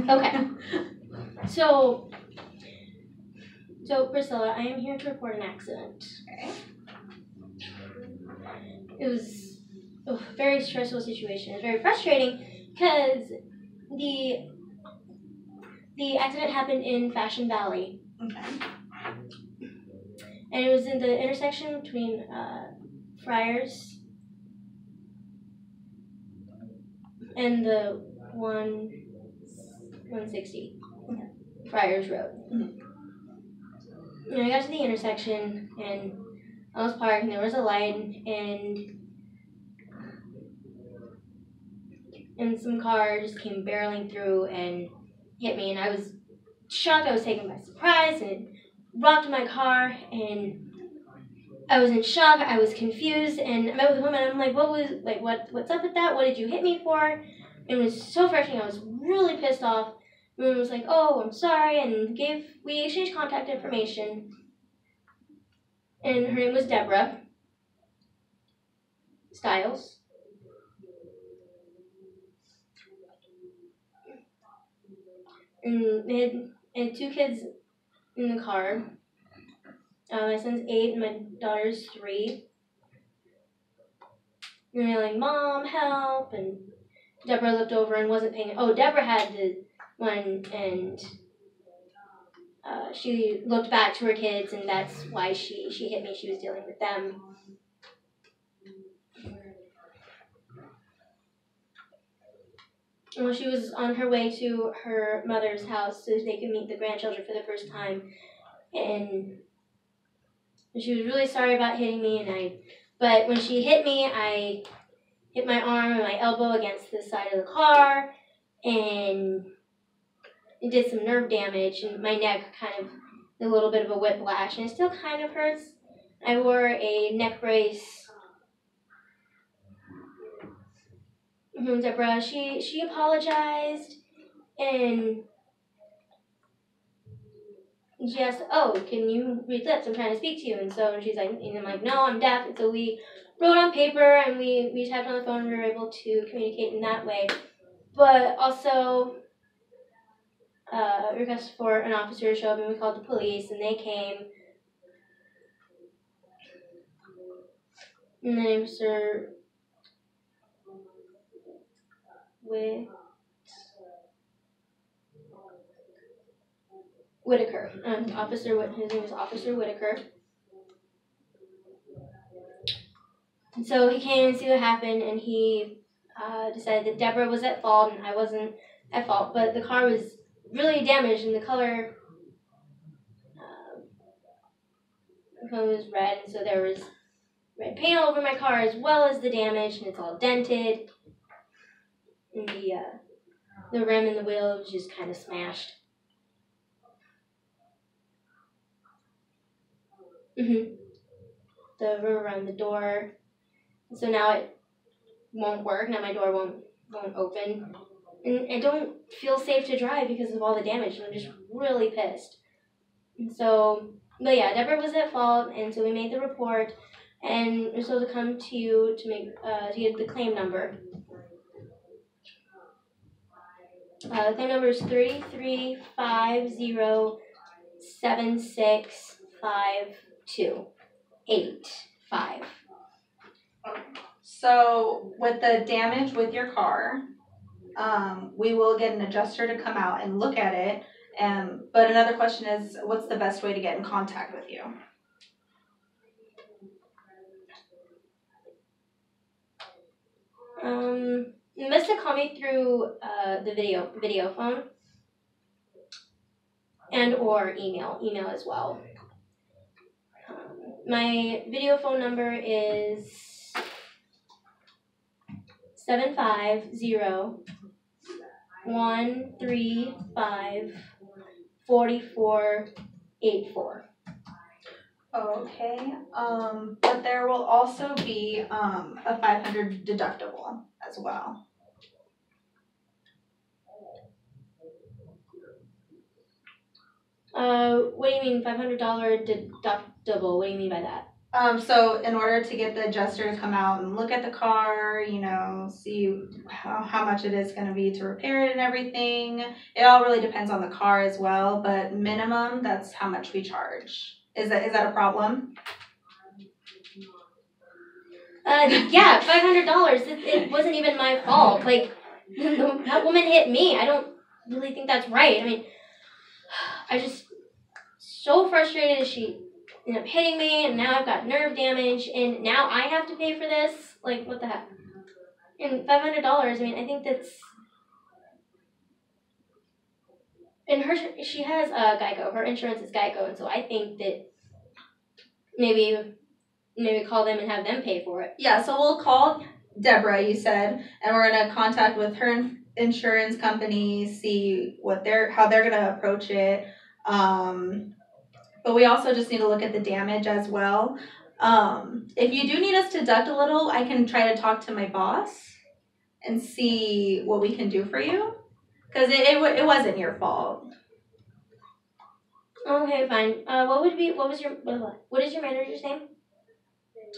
Okay. So Priscilla, I am here to report an accident. Okay. It was a very stressful situation. It was very frustrating because the accident happened in Fashion Valley. Okay. And it was in the intersection between Friars and the 160 Friars Road. And I got to the intersection and I was parked and there was a light and some car just came barreling through and hit me, and I was shocked. I was taken by surprise and it rocked my car and I was in shock. I was confused and I met with a woman. I'm like, what's up with that? What did you hit me for? It was so frustrating. I was really pissed off. The woman was like, oh, I'm sorry, and we exchanged contact information. And her name was Deborah Stiles. And they had 2 kids in the car. My son's 8 and my daughter's 3. And they're like, Mom, help. And Deborah looked over and wasn't paying. Oh, Deborah had the one, and she looked back to her kids, and that's why she hit me. She was dealing with them. Well, she was on her way to her mother's house so they could meet the grandchildren for the first time, and she was really sorry about hitting me. But when she hit me, I hit my arm and my elbow against the side of the car, and it did some nerve damage, and my neck kind of a little bit of a whiplash, and it still kind of hurts. I wore a neck brace. Deborah, she apologized, and she asked, oh, can you read lips? I'm trying to speak to you. And so she's like, and I'm like, no, I'm deaf. And so we wrote on paper, and we typed on the phone, and we were able to communicate in that way. But also, request for an officer to show up, and we called the police, and they came. And the name Sir Whitaker. His name was Officer Whitaker. And so he came to see what happened, and he decided that Deborah was at fault and I wasn't at fault. But the car was really damaged, and the color was red, and so there was red paint all over my car as well as the damage, and it's all dented. And the rim and the wheel was just kind of smashed. The rim around the door. So now it won't work. Now my door won't open. And I don't feel safe to drive because of all the damage, and I'm just really pissed. And so, but yeah, Deborah was at fault, and so we made the report, and we're supposed to come to you to get the claim number. The claim number is 3350765285. So with the damage with your car, we will get an adjuster to come out and look at it. But another question is, what's the best way to get in contact with you? You must have called me through the video phone and or email as well. My video phone number is 750-135-4484. Okay. But there will also be a $500 deductible as well. What do you mean $500 deductible? What do you mean by that? So in order to get the adjuster to come out and look at the car, see how much it is going to be to repair it and everything, it all really depends on the car as well, but minimum, that's how much we charge. Is that a problem? Yeah, $500. It wasn't even my fault. Like, that woman hit me. I don't really think that's right. I mean, I just so frustrated. She ended up hitting me, and now I've got nerve damage, and now I have to pay for this. Like, what the heck? And $500. I mean, I think that's. And she has Geico. Her insurance is Geico, and so I think that maybe call them and have them pay for it. Yeah, so we'll call Deborah, you said, and we're gonna contact with her insurance company, see how they're gonna approach it. But we also just need to look at the damage as well. If you do need us to deduct a little, I can try to talk to my boss and see what we can do for you, because it wasn't your fault. Okay, fine. What is your manager's name?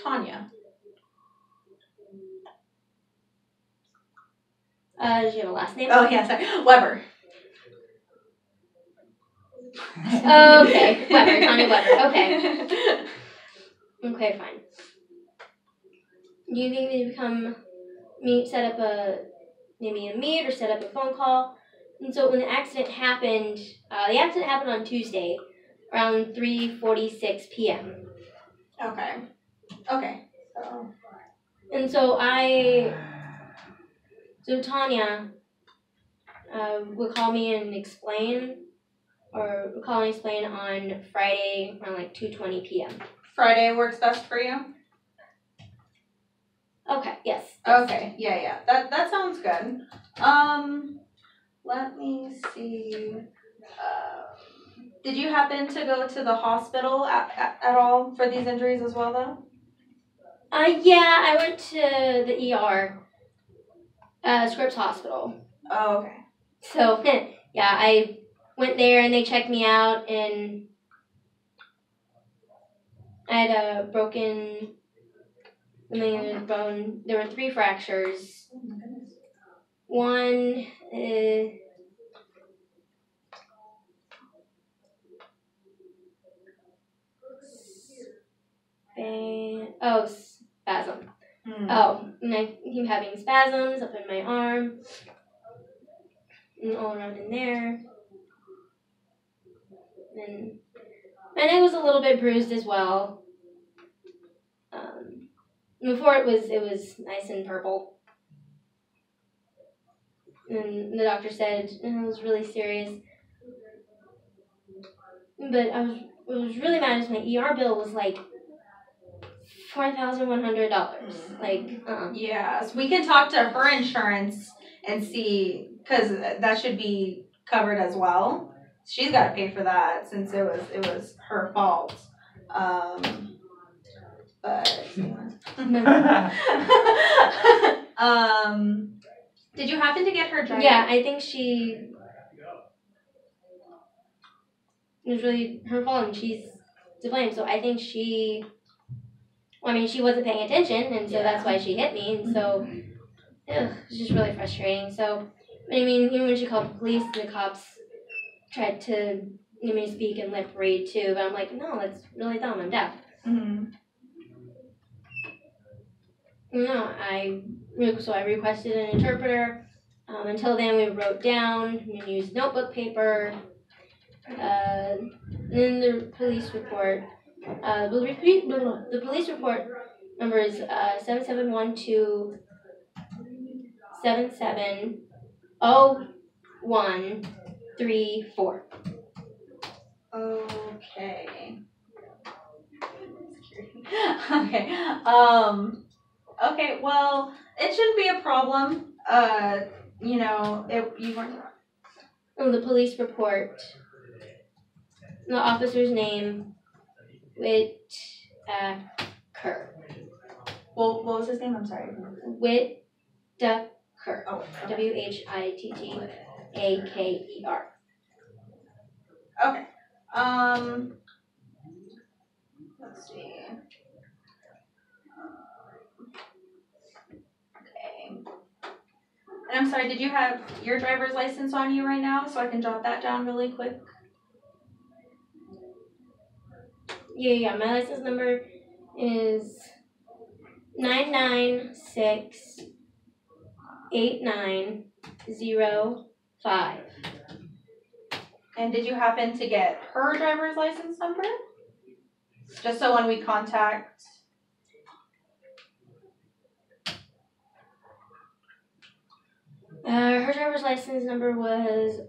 Tanya. Does she have a last name? Oh yeah, sorry, Weber. Okay, Weber, Tanya Weber. Okay. Okay, fine. Do you think we become set up a meet or set up a phone call? And so when the accident happened on Tuesday, around 3:46 p.m. Okay. And so Tanya would call me and explain on Friday around like 2:20 p.m. Friday works best for you? Okay, yes. Okay, yeah. That sounds good. Let me see. Did you happen to go to the hospital at all for these injuries as well, though? Yeah, I went to the ER, Scripps Hospital. Oh, okay. So, yeah, I went there and they checked me out, and I had a broken bone. There were 3 fractures. Oh my goodness. One spasm. Oh, and I keep having spasms up in my arm and all around in there. And my neck was a little bit bruised as well. Before it was nice and purple. And the doctor said it was really serious. But I was really mad as my ER bill was like $4,100. Like, Yeah, so we can talk to her insurance and see, because that should be covered as well. She's got to pay for that since it was her fault. But did you happen to get her driving? Yeah, I think it was really her fault and she's to blame. So I think she wasn't paying attention, and so that's why she hit me. And so it's just really frustrating. So, I mean, even when she called the police, the cops tried to speak and lip read too. But I'm like, no, that's really dumb. I'm deaf. Mm-hmm. No, so I requested an interpreter. Until then, we wrote down, we used notebook paper, and then the police report. The police report number is 7712 770134. Okay. Okay, well, it shouldn't be a problem. You weren't. Oh, the police report. The officer's name, Whittaker. Well, what was his name? I'm sorry. Whittaker. Oh, okay. Whittaker. Okay. Let's see. And I'm sorry, did you have your driver's license on you right now so I can jot that down really quick? Yeah. My license number is 9968905. And did you happen to get her driver's license number? Just so when we contact. Her driver's license number was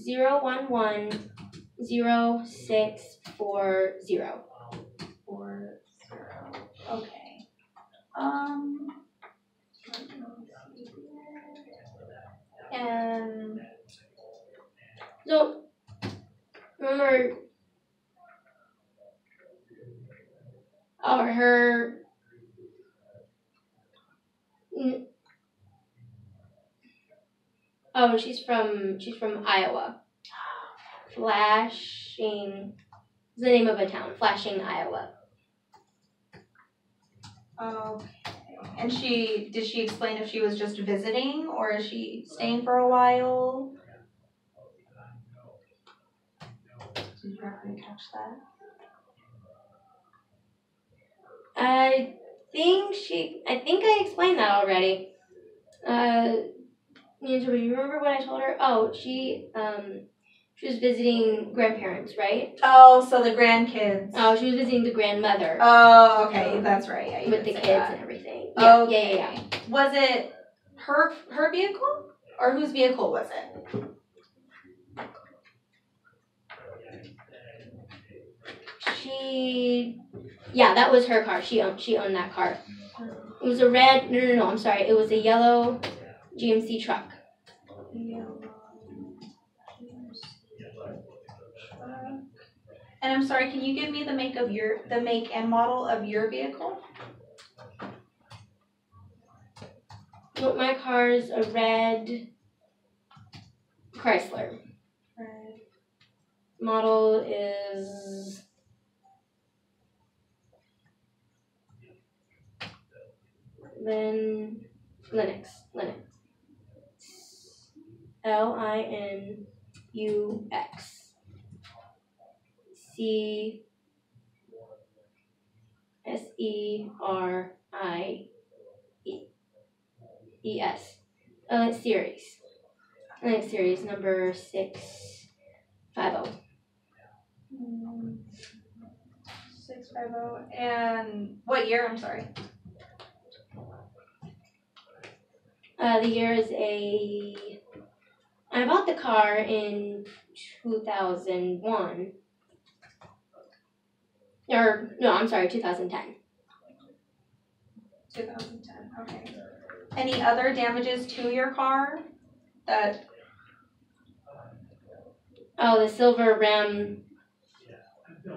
0110640. 40. Okay. And So, remember, her. Oh, she's from Iowa. Flashing is the name of a town. Flashing, Iowa. okay. And did she explain if she was just visiting or is she staying for a while? Did you happen to catch that? I think I explained that already. Angela, you remember what I told her? Oh, she was visiting grandparents, right? Oh, so the grandkids. Oh, she was visiting the grandmother. Oh, okay, that's right. Yeah, with the kids that. and everything. Yeah, okay. Yeah. Was it her vehicle or whose vehicle was it? That was her car. She owned that car. It was a red. No. I'm sorry. It was a yellow GMC truck. And I'm sorry, can you give me the make and model of your vehicle? Well, my car's a red Chrysler. Red. Model is Linux. Linux. CSERIES. Linux series number 650. 650. And what year? I'm sorry. The year is I bought the car in 2001. Or, no, I'm sorry, 2010. 2010, okay. Any other damages to your car that... Oh, the silver rim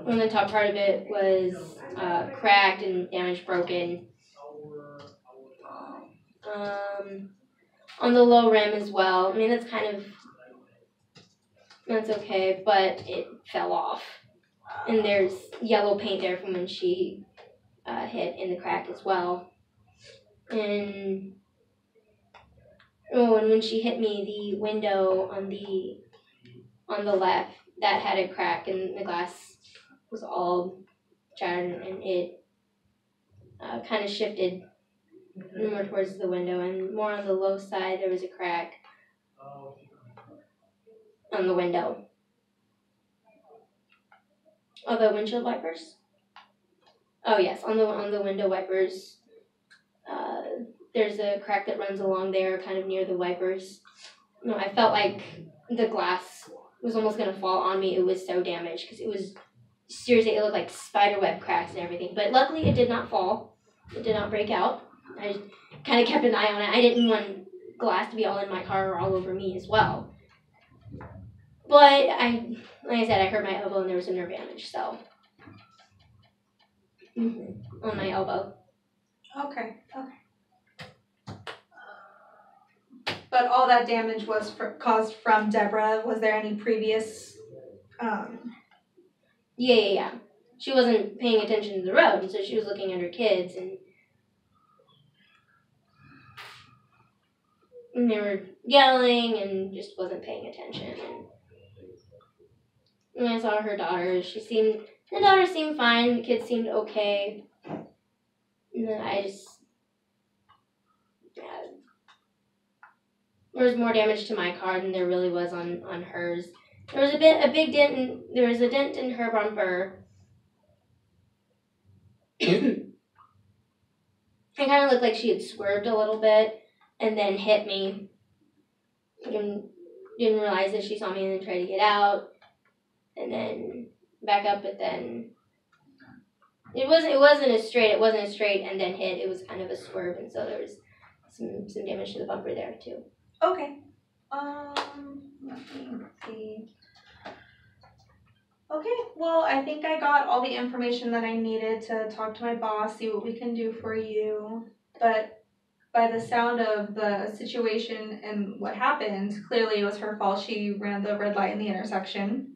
on the top part of it was cracked and damaged, broken. On the low rim as well. I mean, that's okay, but it fell off. And there's yellow paint there from when she hit in the crack as well. And when she hit me, the window on the left, that had a crack and the glass was all shattered and it kind of shifted more towards the window, and more on the low side there was a crack on the window. Oh, the windshield wipers? Oh yes, on the window wipers, there's a crack that runs along there, kind of near the wipers. No, I felt like the glass was almost gonna fall on me. It was so damaged because it was seriously. It looked like spider web cracks and everything. But luckily, it did not fall. It did not break out. I kind of kept an eye on it. I didn't want glass to be all in my car or all over me as well. But like I said, I hurt my elbow and there was a nerve damage. So on my elbow. Okay. But all that damage was caused from Deborah. Was there any previous? Yeah. She wasn't paying attention to the road, and so she was looking at her kids, and And they were yelling and just wasn't paying attention. And I saw her daughter. The daughter seemed fine. The kids seemed okay. And then there was more damage to my car than there really was on hers. There was a big dent. There was a dent in her bumper. It kind of looked like she had swerved a little bit and then hit me. And didn't realize that she saw me and then tried to get out and then back up, but then it wasn't as straight and then hit. It was kind of a swerve, and so there was some damage to the bumper there too. Okay. Let me see. Okay, well, I think I got all the information that I needed to talk to my boss, see what we can do for you. But by the sound of the situation and what happened, clearly it was her fault. She ran the red light in the intersection.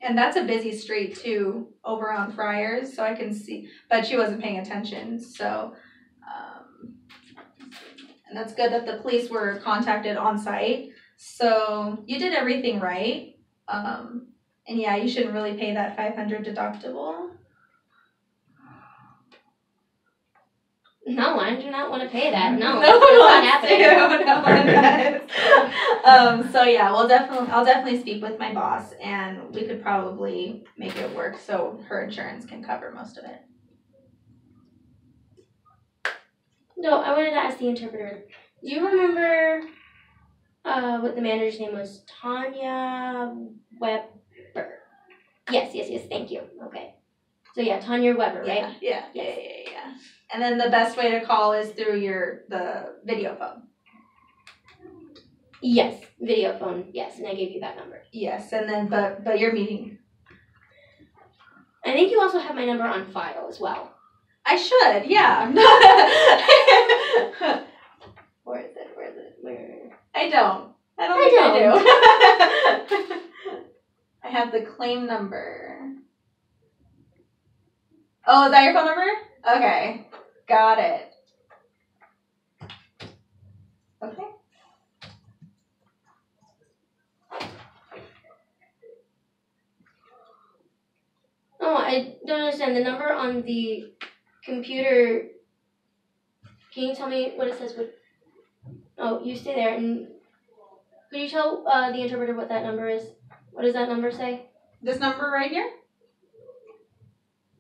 And that's a busy street, too, over on Friars, so I can see. But she wasn't paying attention, so. And that's good that the police were contacted on site. So you did everything right. And yeah, you shouldn't really pay that $500 deductible. No, I do not want to pay that. No, no one not happening. No one does. So yeah, I'll definitely speak with my boss, and we could probably make it work so her insurance can cover most of it. No, I wanted to ask the interpreter. Do you remember what the manager's name was? Tanya Weber. Yes. Thank you. Okay. So yeah, Tanya Weber, right? Yeah. And then the best way to call is through the video phone. Yes, video phone. Yes, and I gave you that number. Yes, and then but your meeting. I think you also have my number on file as well. I should, yeah. Where is it? Where? I don't think I do. I have the claim number. Oh, is that your phone number? Okay. Got it. Okay. Oh, I don't understand. The number on the computer. Can you tell me what it says? Oh, you stay there. And could you tell the interpreter what that number is? What does that number say? This number right here?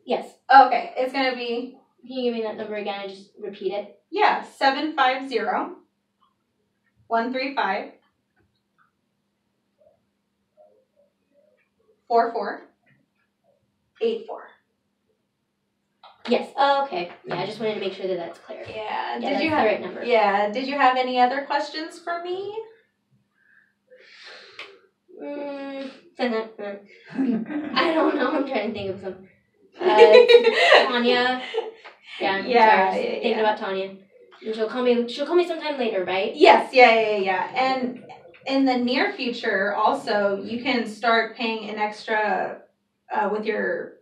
Yes. Okay, it's going to be... Can you give me that number again and just repeat it? Yeah, 750-135-4484. Yes. Oh, okay. Yeah, I just wanted to make sure that that's clear. Yeah. That's the right number. Yeah. Did you have any other questions for me? I don't know. I'm trying to think of some. Tanya. Yeah. Thinking about Tanya. And she'll call me sometime later, right? Yes. Yeah. And in the near future, also, you can start paying an extra with your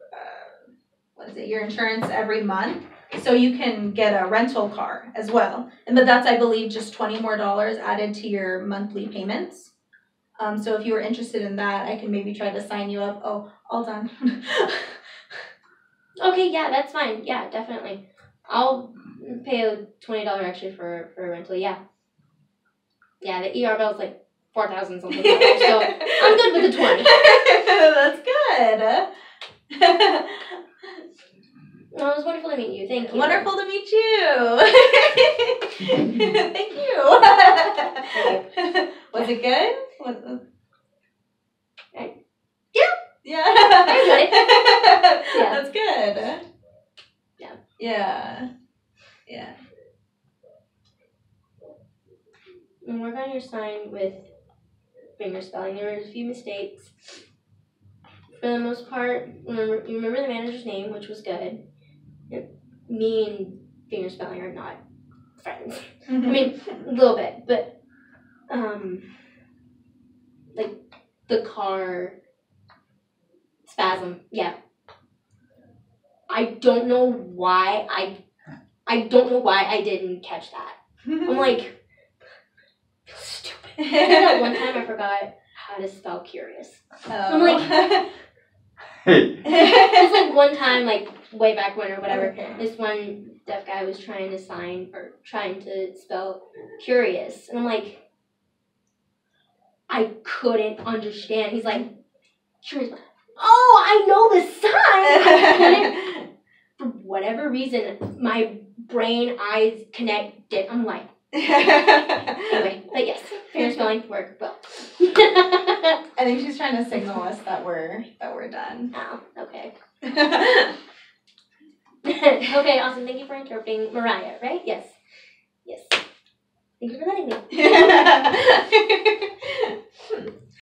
your insurance every month, so you can get a rental car as well. But that's, I believe, just $20 more added to your monthly payments. So if you were interested in that, I can maybe try to sign you up. Oh, all done. Okay, yeah, that's fine. Yeah, definitely. I'll pay a $20 extra for a rental. Yeah. Yeah, the ER bill's like $4,000 something. So I'm good with the 20. That's good. Well, it was wonderful to meet you. Thank you. Wonderful to meet you. Thank you. Was it good? Yeah. I enjoyed it. Yeah. That's good. Yeah. And work on your sign with finger spelling. There were a few mistakes. For the most part, you remember the manager's name, which was good. Me and finger spelling are not friends. Mm-hmm. I mean, a little bit, but like the car spasm, yeah. I don't know why I didn't catch that. I'm like, I think that one time I forgot how to spell curious. I'm like, it's like one time, like way back when or whatever, this one deaf guy was trying to spell curious, and I'm like, I couldn't understand. He's like, curious. Oh, I know the sign. I couldn't, for whatever reason, my brain eyes connected. I'm like, anyway, but yes, finger spelling work well. I think she's trying to signal us that we're done. Oh, okay. Okay, awesome. Thank you for interpreting Mariah, right? Yes. Yes. Thank you for letting me.